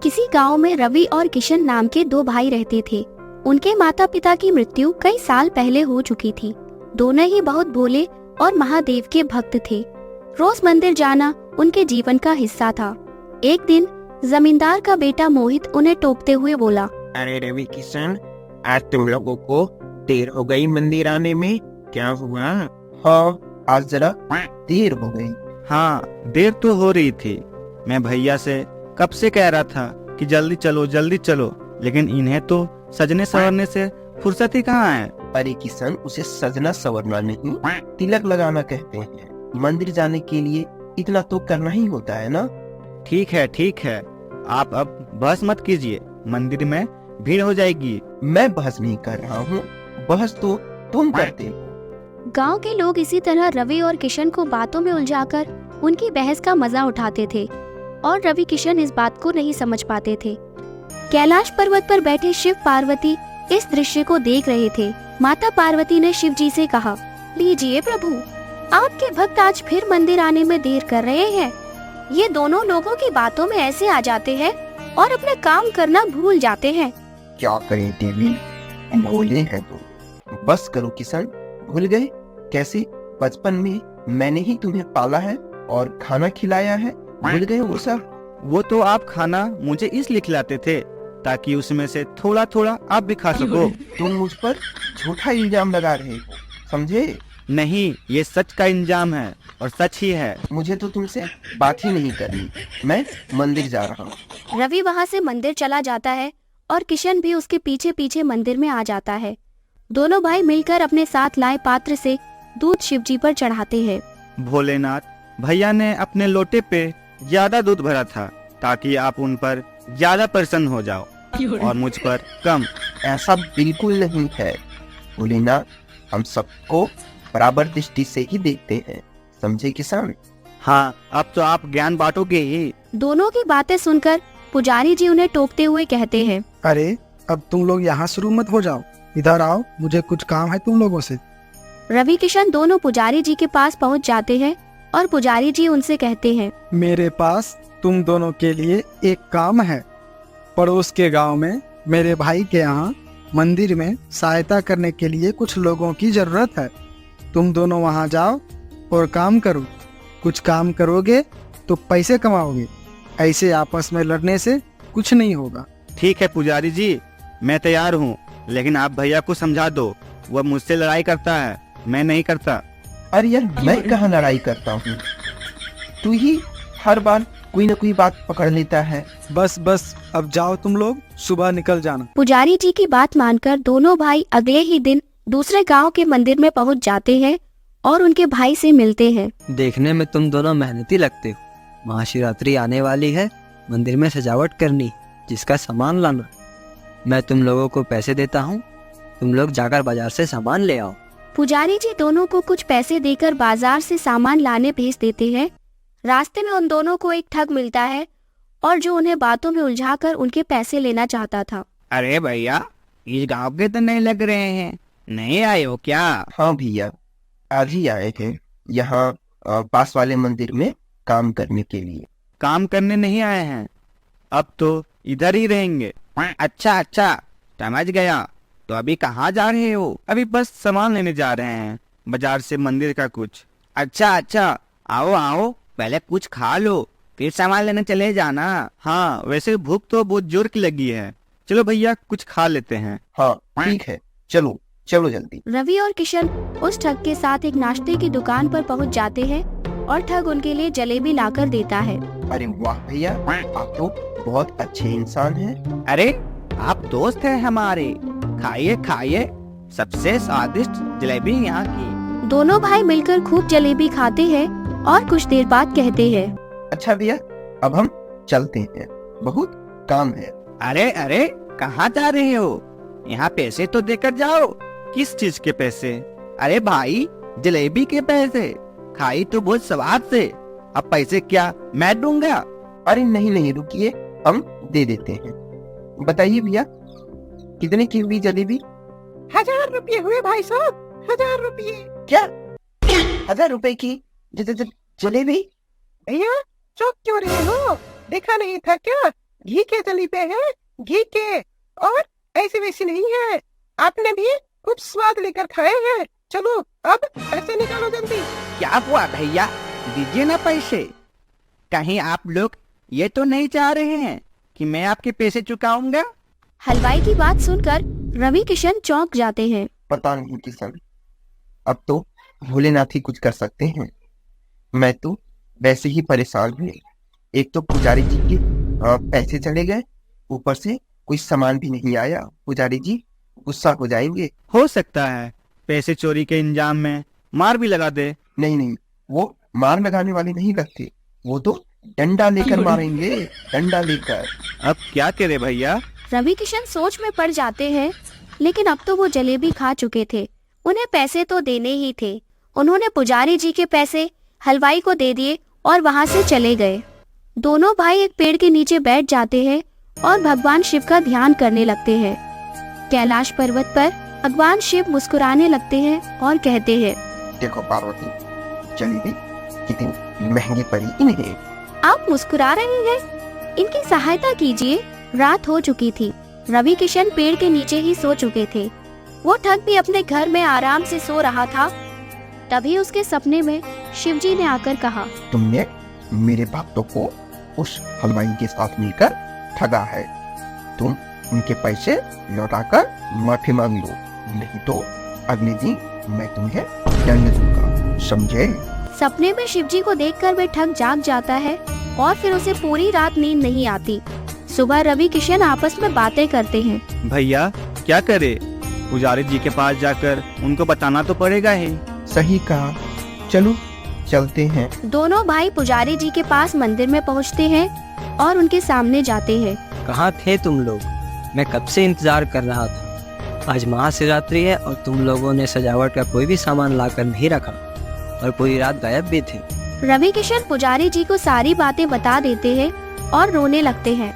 किसी गांव में रवि और किशन नाम के दो भाई रहते थे। उनके माता पिता की मृत्यु कई साल पहले हो चुकी थी। दोनों ही बहुत भोले और महादेव के भक्त थे। रोज मंदिर जाना उनके जीवन का हिस्सा था। एक दिन जमींदार का बेटा मोहित उन्हें टोकते हुए बोला, अरे रवि किशन, आज तुम लोगों को देर हो गई मंदिर आने में, क्या हुआ? हाँ, आज जरा देर हो गई। हाँ, देर तो हो रही थी। मैं भैया से कब से कह रहा था कि जल्दी चलो, लेकिन इन्हें तो सजने संवरने से फुर्सत ही कहाँ है। अरे किशन, उसे सजना संवरना नहीं, तिलक लगाना कहते हैं। मंदिर जाने के लिए इतना तो करना ही होता है ना। ठीक है, आप अब बहस मत कीजिए, मंदिर में भीड़ हो जाएगी। मैं बहस नहीं कर रहा हूँ, बहस तो तुम करते हो। गांव के लोग इसी तरह रवि और किशन को बातों में उलझाकर उनकी बहस का मजा उठाते थे और रवि किशन इस बात को नहीं समझ पाते थे। कैलाश पर्वत पर बैठे शिव पार्वती इस दृश्य को देख रहे थे। माता पार्वती ने शिव जी से कहा, लीजिए प्रभु, आपके भक्त आज फिर मंदिर आने में देर कर रहे हैं। ये दोनों लोगों की बातों में ऐसे आ जाते हैं और अपने काम करना भूल जाते हैं। क्या करें देवी, भूले हैं तुम। बस करो किशन, भूल गए कैसे? बचपन में मैंने ही तुम्हें पाला है और खाना खिलाया है, भूल गए वो सब? वो तो आप खाना मुझे इसलिए खिलाते थे ताकि उसमें से थोड़ा थोड़ा आप भी खा सको। तुम मुझ पर झूठा इल्जाम लगा रहे हो, समझे? नहीं, ये सच का इल्जाम है और सच ही है। मुझे तो तुमसे बात ही नहीं करनी, मैं मंदिर जा रहा हूँ। रवि वहाँ से मंदिर चला जाता है और किशन भी उसके पीछे पीछे मंदिर में आ जाता है। दोनों भाई मिलकर अपने साथ लाए पात्र से दूध शिव जी पर चढ़ाते हैं। भोलेनाथ, भैया ने अपने लोटे पे ज्यादा दूध भरा था ताकि आप उन पर ज्यादा प्रसन्न हो जाओ और मुझ पर कम। ऐसा बिल्कुल नहीं है भोलेनाथ, हम सबको बराबर दृष्टि से ही देखते हैं, समझे किसान? हाँ, अब तो आप ज्ञान बांटोगे ही। दोनों की बातें सुनकर पुजारी जी उन्हें टोकते हुए कहते हैं, अरे अब तुम लोग यहाँ शुरू मत हो जाओ, इधर आओ, मुझे कुछ काम है तुम लोगों से। रवि किशन दोनों पुजारी जी के पास पहुँच जाते हैं और पुजारी जी उनसे कहते हैं, मेरे पास तुम दोनों के लिए एक काम है। पड़ोस के गांव में मेरे भाई के यहाँ मंदिर में सहायता करने के लिए कुछ लोगों की जरूरत है। तुम दोनों वहाँ जाओ और काम करो। कुछ काम करोगे तो पैसे कमाओगे, ऐसे आपस में लड़ने से कुछ नहीं होगा। ठीक है पुजारी जी, मैं तैयार हूँ, लेकिन आप भैया को समझा दो, वह मुझसे लड़ाई करता है, मैं नहीं करता। अरे यार, मैं कहाँ लड़ाई करता हूँ, तू ही हर बार कोई न कोई बात पकड़ लेता है। बस अब जाओ तुम लोग, सुबह निकल जाना। पुजारी जी की बात मानकर दोनों भाई अगले ही दिन दूसरे गांव के मंदिर में पहुंच जाते हैं और उनके भाई से मिलते हैं। देखने में तुम दोनों मेहनती लगते हो। महाशिवरात्रि आने वाली है, मंदिर में सजावट करनी, जिसका सामान लाना। मैं तुम लोगों को पैसे देता हूँ, तुम लोग जाकर बाजार से सामान ले आओ। पुजारी जी दोनों को कुछ पैसे देकर बाजार से सामान लाने भेज देते हैं। रास्ते में उन दोनों को एक ठग मिलता है और जो उन्हें बातों में उलझाकर उनके पैसे लेना चाहता था। अरे भैया, इस गांव के तो नहीं लग रहे हैं, नहीं आए हो क्या? हाँ भैया, आज ही आए थे यहाँ पास वाले मंदिर में काम करने के लिए। काम करने नहीं आए हैं, अब तो इधर ही रहेंगे। अच्छा, समझ गया। तो अभी कहाँ जा रहे हो? अभी बस सामान लेने जा रहे हैं बाजार से मंदिर का कुछ। अच्छा, आओ, पहले कुछ खा लो, फिर सामान लेने चले जाना। हाँ, वैसे भूख तो बहुत जोर की लगी है, चलो भैया कुछ खा लेते हैं। हाँ ठीक है, चलो जल्दी। रवि और किशन उस ठग के साथ एक नाश्ते की दुकान पर पहुंच जाते हैं और ठग उनके लिए जलेबी लाकर देता है। अरे वाह भैया, आप तो बहुत अच्छे इंसान हैं। अरे आप दोस्त हैं हमारे, खाइए, सबसे स्वादिष्ट जलेबी यहाँ की। दोनों भाई मिलकर खूब जलेबी खाते हैं और कुछ देर बाद कहते हैं, अच्छा भैया, अब हम चलते हैं, बहुत काम है। अरे कहाँ जा रहे हो? यहाँ पैसे तो देकर जाओ। किस चीज के पैसे? अरे भाई, जलेबी के पैसे, खाई तो बहुत स्वाद से। अब पैसे क्या मैं दूंगा? अरे नहीं, रुकिए, हम दे देते हैं। बताइए भैया, कितने की हुई जलेबी? 1000 रुपये हुए भाई साहब, 1000 रुपये। क्या 1000 रुपए की जलेबी? भैया चौक क्यों रहे हो? देखा नहीं था क्या? घी के जलेबी है, घी के, और ऐसे वैसे नहीं है। आपने भी कुछ स्वाद लेकर खाए हैं। चलो अब पैसे निकालो जल्दी। क्या हुआ भैया, दीजिए ना पैसे। कहीं आप लोग ये तो नहीं चाह रहे हैं कि मैं आपके पैसे चुकाऊंगा? हलवाई की बात सुनकर रवि किशन चौंक जाते हैं। पता नहीं किशन, अब तो भोलेनाथ ही कुछ कर सकते हैं। मैं तो वैसे ही परेशान हूँ। एक तो पुजारी जी के पैसे चले गए, ऊपर से कोई सामान भी नहीं आया। पुजारी जी गुस्सा हो जाएंगे। हो सकता है पैसे चोरी के इंजाम में मार भी लगा दे। नहीं नहीं, वो मार लगाने वाले नहीं लगते, वो तो डंडा लेकर मारेंगे, डंडा लेकर। अब क्या करे भैया? रवि किशन सोच में पड़ जाते हैं, लेकिन अब तो वो जलेबी खा चुके थे। उन्हें पैसे तो देने ही थे। उन्होंने पुजारी जी के पैसे हलवाई को दे दिए और वहाँ से चले गए। दोनों भाई एक पेड़ के नीचे बैठ जाते हैं और भगवान शिव का ध्यान करने लगते हैं। कैलाश पर्वत पर भगवान शिव मुस्कुराने लगते हैं और कहते हैं, देखो पार्वती, जलेबी कितनी महंगी पड़ी इन्हें। आप मुस्कुरा रहे हैं? इनकी सहायता कीजिए। रात हो चुकी थी। रवि किशन पेड़ के नीचे ही सो चुके थे। वो ठग भी अपने घर में आराम से सो रहा था। तभी उसके सपने में शिवजी ने आकर कहा, तुमने मेरे भक्तों को उस हलवाई के साथ मिलकर ठगा है। तुम उनके पैसे लौटाकर माफी मांग लो, नहीं तो अगले दिन मैं तुम्हें दंड दूंगा, समझे? सपने में शिवजी को देखकर वे ठग जाग जाता है और फिर उसे पूरी रात नींद नहीं आती। सुबह रवि किशन आपस में बातें करते हैं। भैया क्या करे? पुजारी जी के पास जाकर उनको बताना तो पड़ेगा ही। सही कहा, चलो चलते हैं। दोनों भाई पुजारी जी के पास मंदिर में पहुंचते हैं और उनके सामने जाते हैं। कहाँ थे तुम लोग? मैं कब से इंतजार कर रहा था। आज महाशिवरात्रि है और तुम लोगों ने सजावट का कोई भी सामान लाकर नहीं रखा और पूरी रात गायब भी थे। रवि किशन पुजारी जी को सारी बातें बता देते हैं और रोने लगते हैं।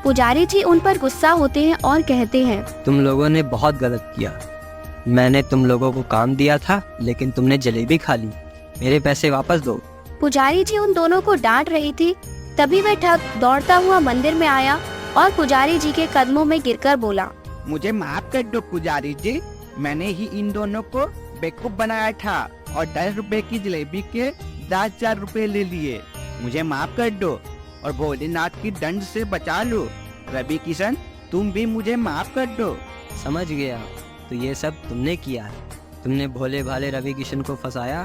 पुजारी जी उन पर गुस्सा होते हैं और कहते हैं, तुम लोगों ने बहुत गलत किया। मैंने तुम लोगों को काम दिया था, लेकिन तुमने जलेबी खा ली। मेरे पैसे वापस दो। पुजारी जी उन दोनों को डांट रही थी। तभी वह ठग दौड़ता हुआ मंदिर में आया और पुजारी जी के कदमों में गिरकर बोला, मुझे माफ कर दो पुजारी जी, मैंने ही इन दोनों को बेवकूफ बनाया था और 10 रुपए की जलेबी के 10,000 रुपए ले लिए। मुझे माफ कर दो और भोलेनाथ की दंड से बचा लो। रवि किशन, तुम भी मुझे माफ कर दो। समझ गया, तो ये सब तुमने किया है। तुमने भोले भाले रवि किशन को फंसाया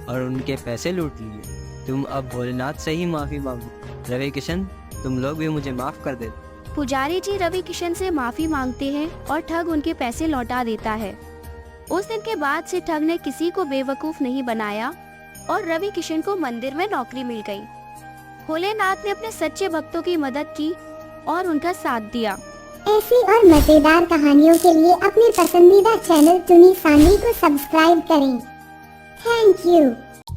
और उनके पैसे लूट लिए। तुम अब भोलेनाथ से ही माफी मांगो। रवि किशन, तुम लोग भी मुझे माफ कर दे। पुजारी जी रवि किशन से माफी मांगते हैं और ठग उनके पैसे लौटा देता है। उस दिन के बाद से ठग ने किसी को बेवकूफ नहीं बनाया और रवि किशन को मंदिर में नौकरी मिल गई। भोलेनाथ ने अपने सच्चे भक्तों की मदद की और उनका साथ दिया। ऐसी और मजेदार कहानियों के लिए अपने पसंदीदा चैनल टुनी सांडी को सब्सक्राइब करें। Thank you.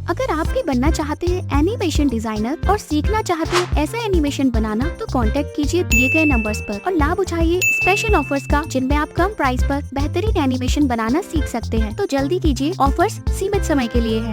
अगर आप भी बनना चाहते हैं एनिमेशन डिजाइनर और सीखना चाहते हैं ऐसा एनिमेशन बनाना, तो कांटेक्ट कीजिए दिए गए नंबर्स पर और लाभ उठाइए स्पेशल ऑफर्स का, जिनमें आप कम प्राइस पर बेहतरीन एनिमेशन बनाना सीख सकते हैं। तो जल्दी कीजिए, ऑफर्स सीमित समय के लिए है।